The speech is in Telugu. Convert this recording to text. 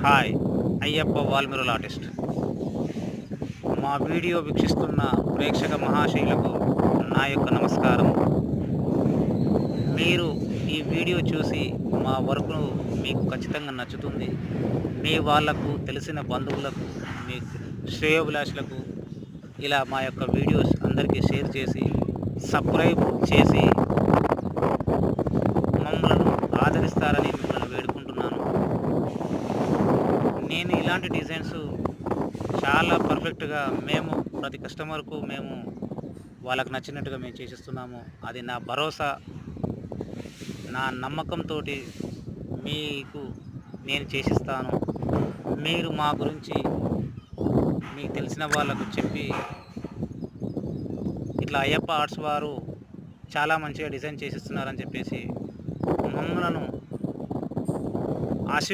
హాయ్! అయ్యప్ప వాల్మీరుల ఆర్టిస్ట్. మా వీడియో వీక్షిస్తున్న ప్రేక్షక మహాశయులకు నా యొక్క నమస్కారం. మీరు ఈ వీడియో చూసి మా వర్క్‌ను మీకు ఖచ్చితంగా నచ్చుతుంది. మీ వాళ్ళకు, తెలిసిన బంధువులకు, మీ శ్రేయోభిలాషులకు ఇలా మా యొక్క వీడియోస్ అందరికీ షేర్ చేసి, సబ్‌స్క్రైబ్ చేసి మమ్మలను ఆదరిస్తారని మిమ్మల్ని వేడుకుంటున్నాను. నేను ఇలాంటి డిజైన్స్ చాలా పర్ఫెక్ట్‌గా మేము ప్రతి కస్టమర్‌కు మేము వాళ్ళకి నచ్చినట్టుగా మేము చేసిస్తున్నాము. అది నా భరోసా, నా నమ్మకంతోటి మీకు నేను చేసిస్తాను. మీరు మా గురించి మీకు తెలిసిన వాళ్ళకు చెప్పి, ఇట్లా అయ్యప్ప ఆర్ట్స్ వారు చాలా మంచిగా డిజైన్ చేసిస్తున్నారని చెప్పేసి మమ్మలను ఆశీ